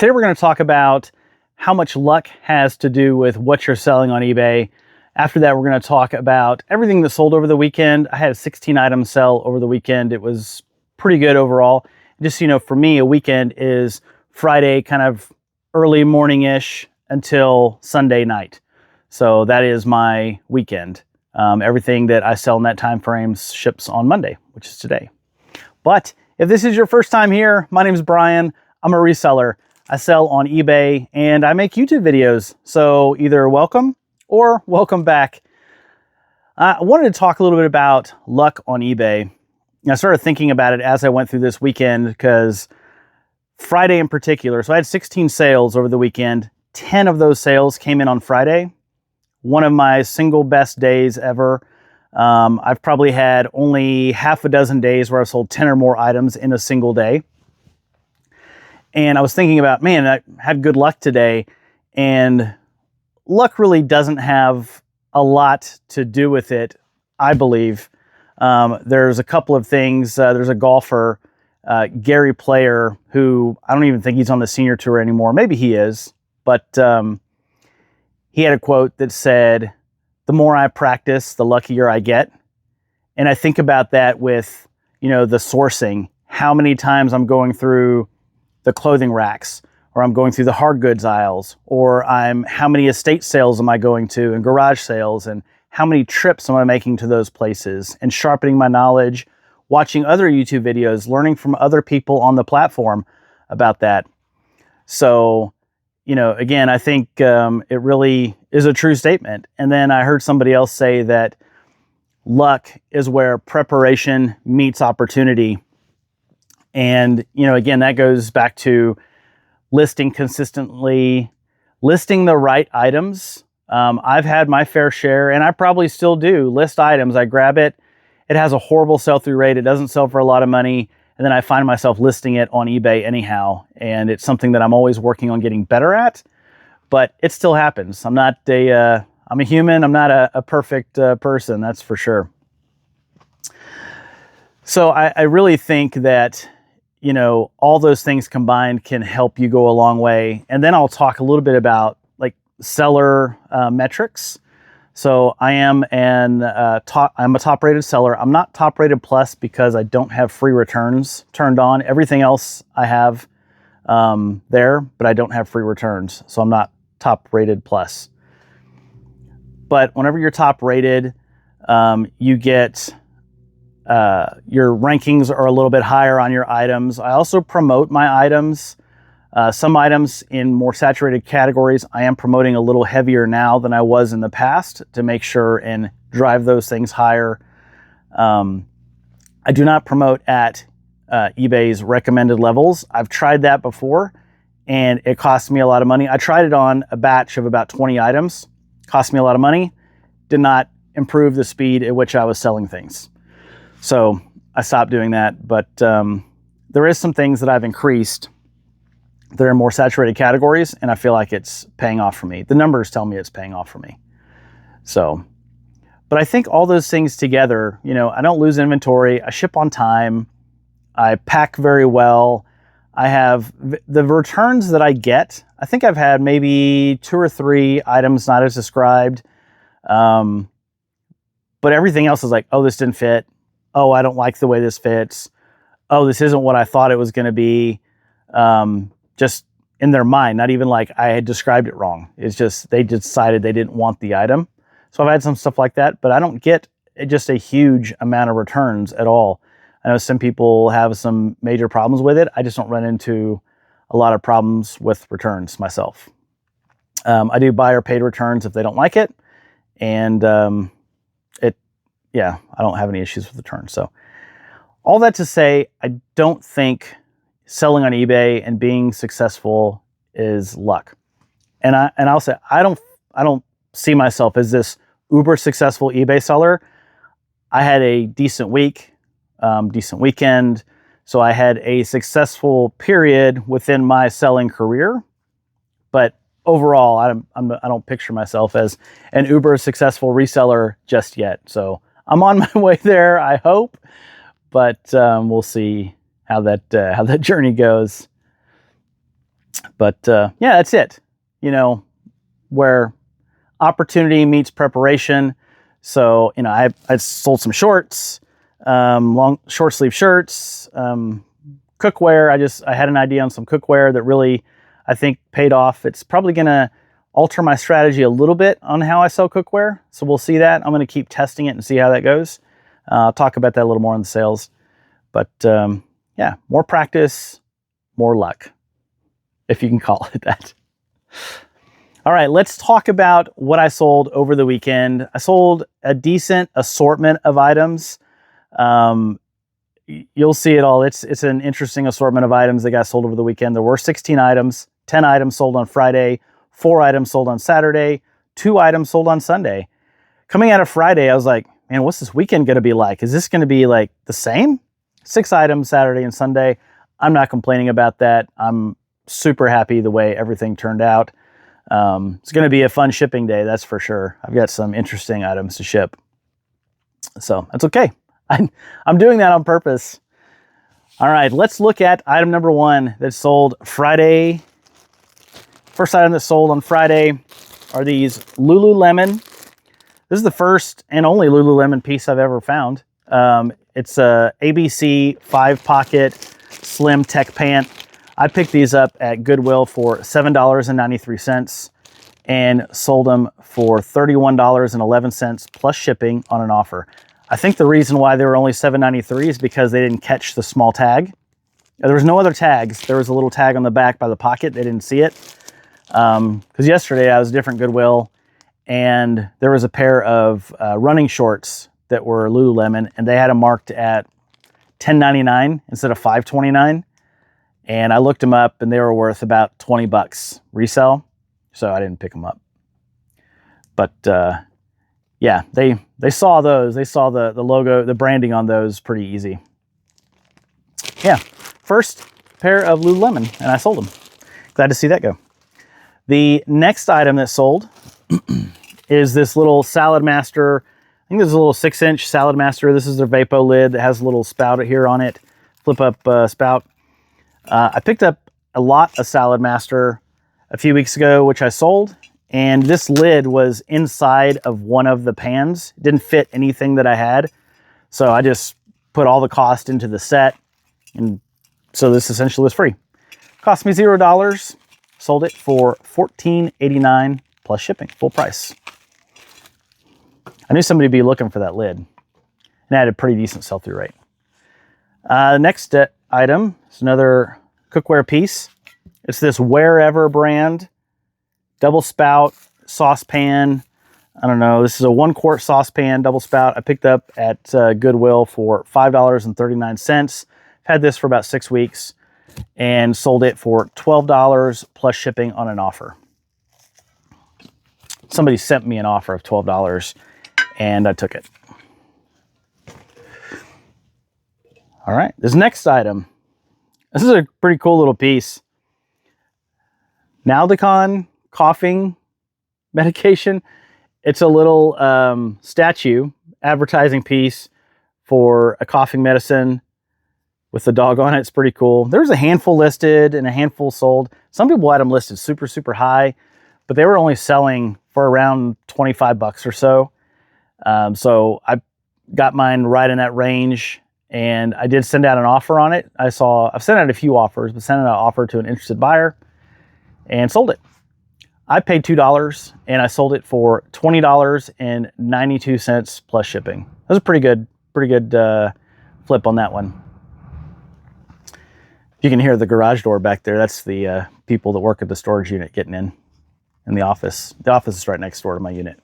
Today we're going to talk about how much luck has to do with what you're selling on eBay. After that, we're going to talk about everything that sold over the weekend. I had 16 items sell over the weekend. It was pretty good overall. Just so you know, for me, a weekend is Friday, kind of early morning-ish until Sunday night. So that is my weekend. Everything that I sell in that time frame ships on Monday, which is today. But if this is your first time here, my name is Brian. I'm a reseller. I sell on eBay and I make YouTube videos. So either welcome or welcome back. I wanted to talk a little bit about luck on eBay. I started thinking about it as I went through this weekend because Friday in particular, so I had 16 sales over the weekend. 10 of those sales came in on Friday. One of my single best days ever. I've probably had only half a dozen days where I've sold 10 or more items in a single day. And I was thinking about, man, I had good luck today, and luck really doesn't have a lot to do with it, I believe. There's a couple of things. There's a golfer, Gary Player, who I don't even think he's on the senior tour anymore. Maybe he is, but he had a quote that said, "The more I practice, the luckier I get." And I think about that with, the sourcing, how many times I'm going through the clothing racks, or I'm going through the hard goods aisles, or how many estate sales am I going to and garage sales, and how many trips am I making to those places, and sharpening my knowledge, watching other YouTube videos, learning from other people on the platform about that. So, again, I think it really is a true statement. And then I heard somebody else say that luck is where preparation meets opportunity. And, again, that goes back to listing consistently, listing the right items. I've had my fair share, and I probably still do, list items. I grab it. It has a horrible sell-through rate. It doesn't sell for a lot of money. And then I find myself listing it on eBay anyhow. And it's something that I'm always working on getting better at, but it still happens. I'm a human. I'm not a perfect person, that's for sure. So I really think that, all those things combined can help you go a long way. And then I'll talk a little bit about seller metrics. So I am I'm a top rated seller. I'm not top rated plus because I don't have free returns turned on. Everything else I have there, but I don't have free returns. So I'm not top rated plus. But whenever you're top rated, you get your rankings are a little bit higher on your items. I also promote my items. Some items in more saturated categories, I am promoting a little heavier now than I was in the past to make sure and drive those things higher. I do not promote at eBay's recommended levels. I've tried that before and it cost me a lot of money. I tried it on a batch of about 20 items. Cost me a lot of money. Did not improve the speed at which I was selling things. So I stopped doing that, but there is some things that I've increased. They're in more saturated categories, and I feel like it's paying off for me. The numbers tell me it's paying off for me. So, but I think all those things together, I don't lose inventory. I ship on time. I pack very well. I have the returns that I get. I think I've had maybe 2 or 3 items not as described. But everything else is like, oh, this didn't fit. Oh, I don't like the way this fits. Oh, this isn't what I thought it was going to be. Just in their mind, not even like I had described it wrong. It's just they decided they didn't want the item. So I've had some stuff like that, but I don't get just a huge amount of returns at all. I know some people have some major problems with it. I just don't run into a lot of problems with returns myself. I do buyer paid returns if they don't like it. And I don't have any issues with returns. So all that to say, I don't think selling on eBay and being successful is luck. And I'll say I don't see myself as this uber successful eBay seller. I had a decent week, decent weekend. So I had a successful period within my selling career, but overall, I don't picture myself as an uber successful reseller just yet. So I'm on my way there, I hope, but we'll see how that journey goes. But yeah, that's it. You know, where opportunity meets preparation. So, you know, I sold some shorts, long short sleeve shirts, cookware. I had an idea on some cookware that really, I think, paid off. It's probably going to alter my strategy a little bit on how I sell cookware. So we'll see that. I'm going to keep testing it and see how that goes. I'll talk about that a little more in the sales. But yeah, more practice, more luck, if you can call it that. All right, let's talk about what I sold over the weekend. I sold a decent assortment of items. You'll see it all. It's an interesting assortment of items that got sold over the weekend. There were 16 items, 10 items sold on Friday, 4 items sold on Saturday, 2 items sold on Sunday. Coming out of Friday, I was like, man, what's this weekend going to be like? Is this going to be like the same? 6 items Saturday and Sunday. I'm not complaining about that. I'm super happy the way everything turned out. It's going to be a fun shipping day, that's for sure. I've got some interesting items to ship. So that's okay. I'm doing that on purpose. All right, let's look at item number 1 that sold Friday. First item that sold on Friday are these Lululemon. This is the first and only Lululemon piece I've ever found. It's a ABC 5-pocket slim tech pant. I picked these up at Goodwill for $7.93 and sold them for $31.11 plus shipping on an offer. I think the reason why they were only $7.93 is because they didn't catch the small tag. There was no other tags. There was a little tag on the back by the pocket. They didn't see it. Because yesterday I was a different Goodwill and there was a pair of running shorts that were Lululemon and they had them marked at $10.99 instead of $5.29. And I looked them up and they were worth about 20 bucks resell. So I didn't pick them up. But yeah, they saw those. They saw the logo, the branding on those pretty easy. Yeah, first pair of Lululemon and I sold them. Glad to see that go. The next item that sold is this little Salad Master. I think this is a little 6-inch Salad Master. This is their Vapo lid that has a little spout here on it. Flip up spout. I picked up a lot of Salad Master a few weeks ago, which I sold, and this lid was inside of one of the pans. It didn't fit anything that I had, so I just put all the cost into the set, and so this essentially was free. Cost me $0, sold it for $14.89 plus shipping, full price. I knew somebody would be looking for that lid, and I had a pretty decent sell-through rate. The next item is another cookware piece. It's this Wherever brand, double spout saucepan. I don't know, this is a 1-quart saucepan, double spout. I picked up at Goodwill for $5.39. Had this for about 6 weeks and sold it for $12 plus shipping on an offer. Somebody sent me an offer of $12 and I took it. All right, this next item. This is a pretty cool little piece. Naldicon coughing medication. It's a little statue advertising piece for a coughing medicine with the dog on it. It's pretty cool. There's a handful listed and a handful sold. Some people had them listed super, super high, but they were only selling for around 25 bucks or so. So I got mine right in that range. And I did send out an offer on it. I've sent out a few offers, but sent out an offer to an interested buyer and sold it. I paid $2 and I sold it for $20.92 plus shipping. That was a pretty good flip on that one. You can hear the garage door back there. That's the people that work at the storage unit getting in the office. The office is right next door to my unit.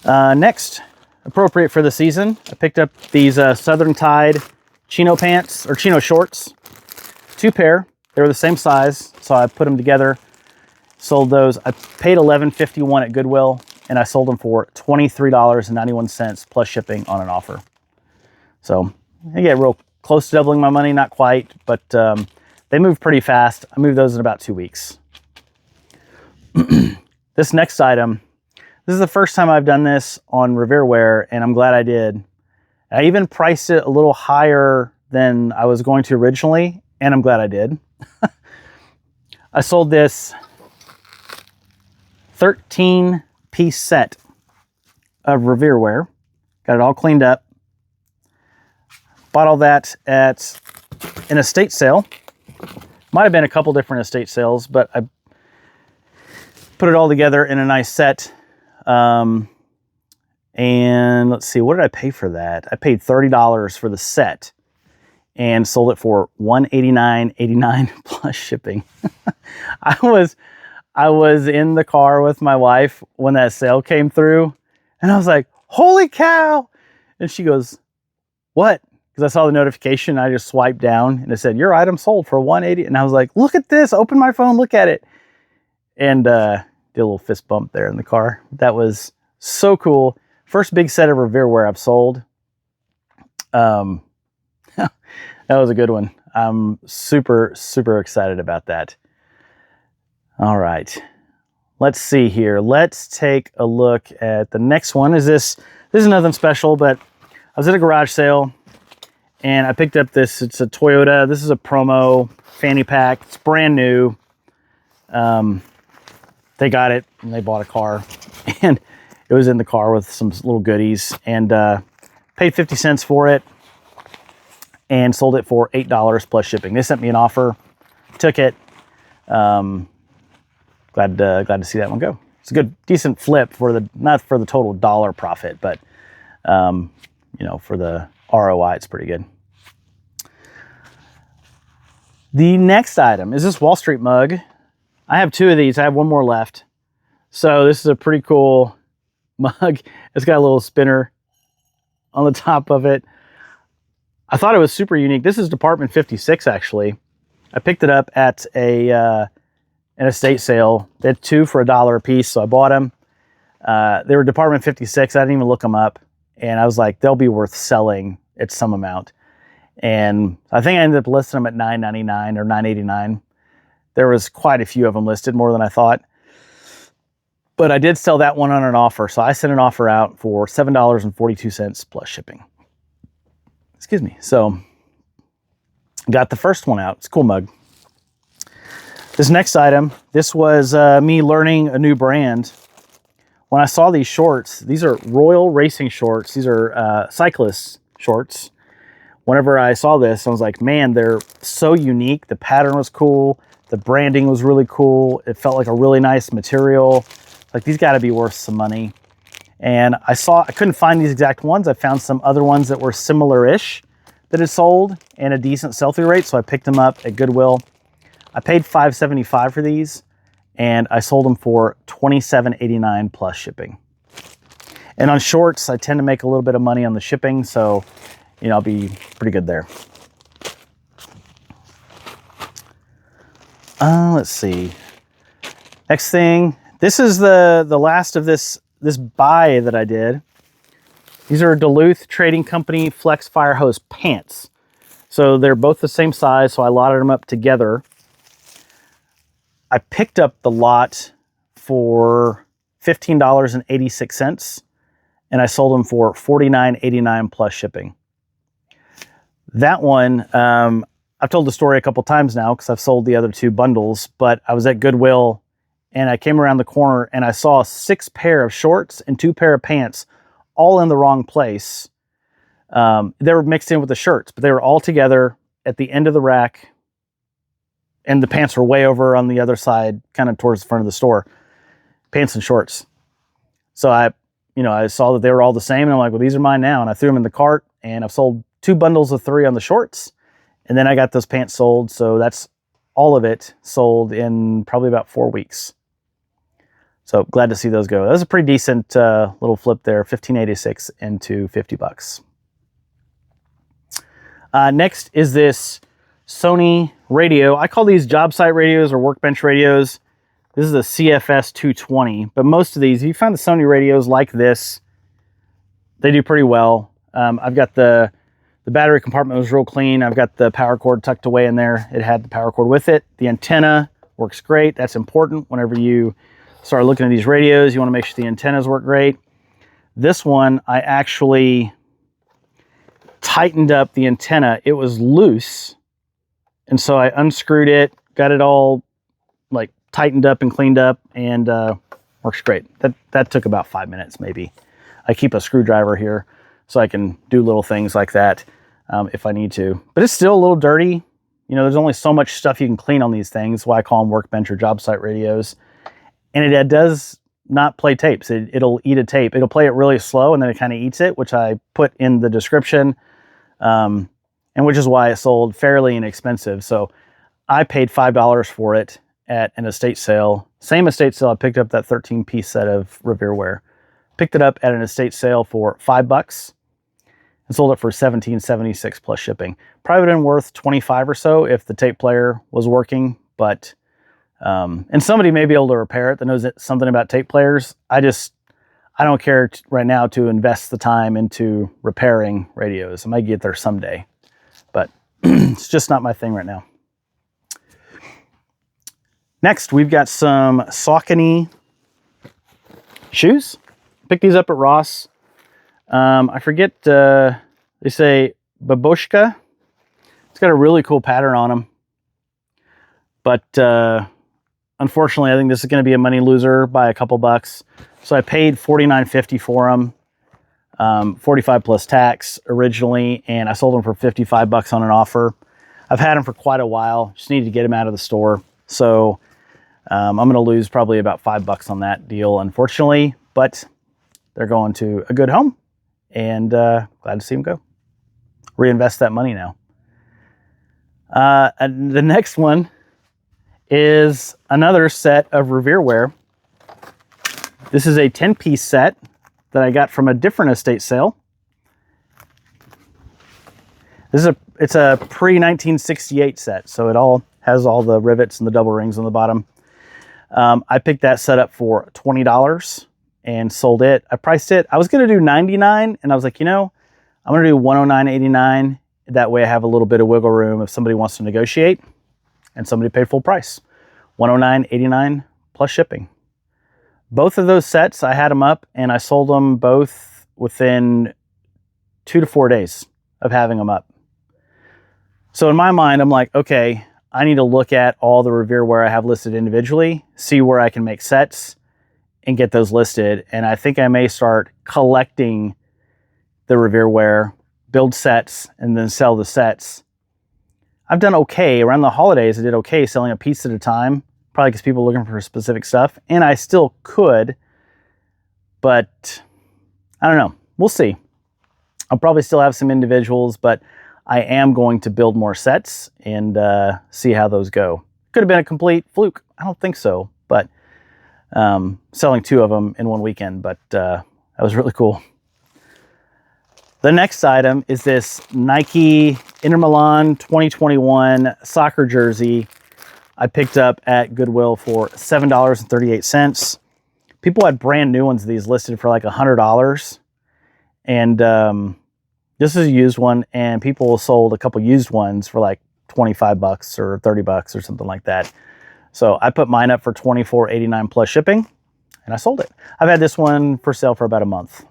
Next, appropriate for the season, I picked up these Southern Tide chino pants, or chino shorts. 2 pair. They were the same size, so I put them together, sold those. I paid $11.51 at Goodwill, and I sold them for $23.91 plus shipping on an offer. So I get real close to doubling my money, not quite, but they move pretty fast. I moved those in about 2 weeks. This next item, this is the first time I've done this on Revereware, and I'm glad I did. I even priced it a little higher than I was going to originally, and I'm glad I did. I sold this 13-piece set of Rever wear. Got it all cleaned up. Bought all that at an estate sale. Might have been a couple different estate sales, but I put it all together in a nice set. And let's see, what did I pay for that? I paid $30 for the set and sold it for $189.89 plus shipping. I was in the car with my wife when that sale came through, and I was like, holy cow. And she goes, what? Because I saw the notification. I just swiped down and it said, your item sold for $180. And I was like, look at this. Open my phone, look at it. And did a little fist bump there in the car. That was so cool. First big set of Rever wear I've sold. That was a good one. I'm super, super excited about that. All right. Let's see here. Let's take a look at the next one. This is nothing special, but I was at a garage sale and I picked up this. It's a Toyota. This is a promo fanny pack. It's brand new. They got it and they bought a car, and it was in the car with some little goodies, and paid 50 cents for it and sold it for $8 plus shipping. They sent me an offer, took it. Glad to see that one go. It's a good, decent flip for not for the total dollar profit, but you know, for the ROI, it's pretty good. The next item is this Wall Street mug. I have two of these. I have one more left. So this is a pretty cool mug. It's got a little spinner on the top of it. I thought it was super unique. This is Department 56, actually. I picked it up at an estate sale. They had two for $1 a piece, so I bought them. They were Department 56. I didn't even look them up. And I was like, they'll be worth selling at some amount. And I think I ended up listing them at $9.99 or $9.89. There was quite a few of them listed, more than I thought. But I did sell that one on an offer. So I sent an offer out for $7.42 plus shipping. Excuse me. So got the first one out. It's a cool mug. This next item, this was me learning a new brand. When I saw these shorts, these are Royal Racing shorts. These are cyclist shorts. Whenever I saw this, I was like, man, they're so unique. The pattern was cool. The branding was really cool. It felt like a really nice material. Like, these got to be worth some money. And I couldn't find these exact ones. I found some other ones that were similar-ish that had sold and a decent sell-through rate. So I picked them up at Goodwill. I paid $5.75 for these, and I sold them for $27.89 plus shipping. And on shorts, I tend to make a little bit of money on the shipping, so you know, I'll be pretty good there. Let's see. Next thing, this is the last of this buy that I did. These are Duluth Trading Company Flex Fire Hose pants. So they're both the same size, so I lotted them up together. I picked up the lot for $15.86, and I sold them for $49.89 plus shipping. That one, I've told the story a couple times now because I've sold the other two bundles, but I was at Goodwill and I came around the corner and I saw 6 pair of shorts and 2 pair of pants all in the wrong place. They were mixed in with the shirts, but they were all together at the end of the rack, and the pants were way over on the other side, kind of towards the front of the store. Pants and shorts. So I saw that they were all the same, and I'm like, well, these are mine now. And I threw them in the cart, and I've sold 2 bundles of 3 on the shorts. And then I got those pants sold. So that's all of it sold in probably about 4 weeks. So glad to see those go. That was a pretty decent little flip there, $15.86 into $50. Next is this Sony Radio. I call these job site radios or workbench radios. This is a CFS 220, but most of these, if you find the Sony radios like this, they do pretty well. I've got the battery compartment was real clean. I've got the power cord tucked away in there. It had the power cord with it. The antenna works great. That's important whenever you start looking at these radios. You want to make sure the antennas work great. This one, I actually tightened up the antenna. It was loose, and so I unscrewed it, got it all like tightened up and cleaned up, and works great. That took about 5 minutes maybe. I keep a screwdriver here so I can do little things like that if I need to. But it's still a little dirty. You know, there's only so much stuff you can clean on these things. Why I call them workbench or job site radios. And it does not play tapes. It'll eat a tape. It'll play it really slow, and then it kind of eats it, which I put in the description, and which is why it sold fairly inexpensive. So I paid $5 for it at an estate sale. Same estate sale I picked up that 13-piece set of Revereware. Picked it up at an estate sale for $5 and sold it for $17.76 plus shipping. Probably would have been worth $25 or so if the tape player was working, but and somebody may be able to repair it that knows something about tape players. I don't care right now to invest the time into repairing radios. I might get there someday, but it's just not my thing right now. Next, we've got some Sakin shoes. Picked these up at Ross. I forget, they say babushka. It's got a really cool pattern on them. But unfortunately, I think this is going to be a money loser by a couple bucks. So I paid $49.50 for them, 45 plus tax originally, and I sold them for 55 bucks on an offer. I've had them for quite a while. Just needed to get them out of the store. So I'm going to lose probably about $5 on that deal, unfortunately, but they're going to a good home, and glad to see them go. Reinvest that money now. And the next one is another set of Revereware. This is a 10-piece set that I got from a different estate sale. It's a pre-1968 set, so it all has all the rivets and the double rings on the bottom. I picked that set up for $20 and sold it. I priced it. I was going to do $99, and I was like, you know, I'm going to do $109.89. That way I have a little bit of wiggle room if somebody wants to negotiate, and somebody paid full price. $109.89 plus shipping. Both of those sets, I had them up, and I sold them both within 2 to 4 days of having them up. So in my mind, I'm like, okay, I need to look at all the Revereware I have listed individually, see where I can make sets, and get those listed. And I think I may start collecting the Revereware, build sets, and then sell the sets. I've done okay. Around the holidays, I did okay selling a piece at a time, probably because people are looking for specific stuff. And I still could, but I don't know. We'll see. I'll probably still have some individuals, but I am going to build more sets and see how those go. Could have been a complete fluke. I don't think so, but selling 2 of them in one weekend, but that was really cool. The next item is this Nike Inter Milan 2021 soccer jersey I picked up at Goodwill for $7.38. People had brand new ones of these listed for like $100. And this is a used one, and people sold a couple used ones for like 25 bucks or 30 bucks or something like that. So I put mine up for $24.89 plus shipping, and I sold it. I've had this one for sale for about a month.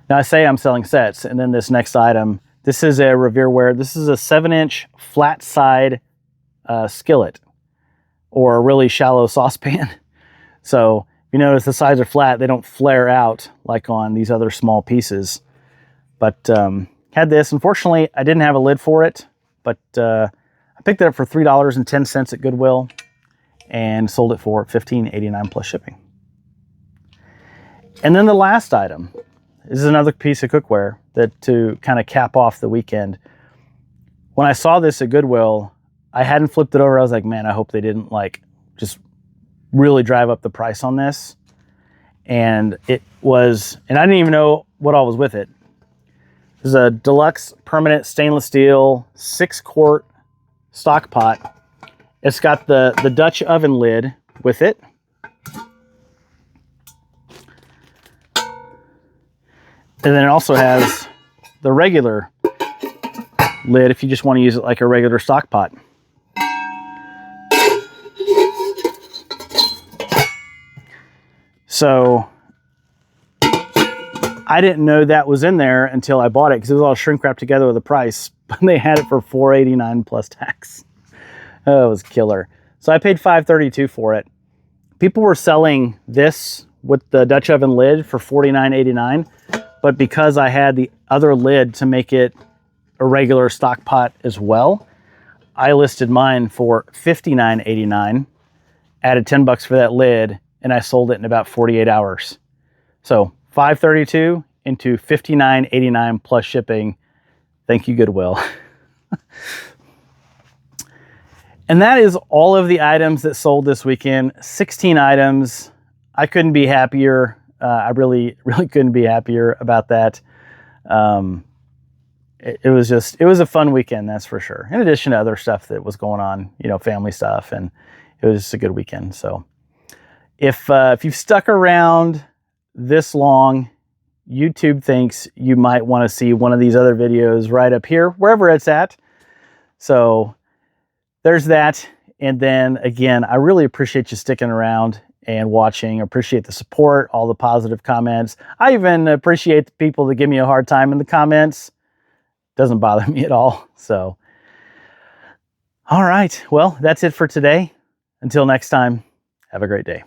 Now I say I'm selling sets, and then this next item, this is a Revereware. This is a 7-inch flat side skillet, or a really shallow saucepan. So if you notice the sides are flat, they don't flare out like on these other small pieces. But had this. Unfortunately, I didn't have a lid for it, but I picked it up for $3.10 at Goodwill and sold it for $15.89 plus shipping. And then the last item, this is another piece of cookware that to kind of cap off the weekend. When I saw this at Goodwill, I hadn't flipped it over. I was like, man, I hope they didn't like just really drive up the price on this. And it was, and I didn't even know what all was with it. This is a deluxe permanent stainless steel 6-quart stock pot. It's got the Dutch oven lid with it. And then it also has the regular lid if you just want to use it like a regular stock pot. So I didn't know that was in there until I bought it because it was all shrink wrapped together with the price. But they had it for $4.89 plus tax. Oh, it was killer. So I paid $5.32 for it. People were selling this with the Dutch oven lid for $49.89, but because I had the other lid to make it a regular stock pot as well, I listed mine for $59.89, added 10 bucks for that lid, and I sold it in about 48 hours. So $5.32 into $59.89 plus shipping. Thank you, Goodwill. And that is all of the items that sold this weekend. 16 items. I couldn't be happier. I really couldn't be happier about that. It was a fun weekend, that's for sure. In addition to other stuff that was going on, you know, family stuff, and it was just a good weekend. So if you've stuck around this long, YouTube thinks you might want to see one of these other videos right up here, wherever it's at. So there's that. And then again, I really appreciate you sticking around and watching. I appreciate the support, all the positive comments. I even appreciate the people that give me a hard time in the comments. Doesn't bother me at all. So, all right. Well, that's it for today. Until next time, have a great day.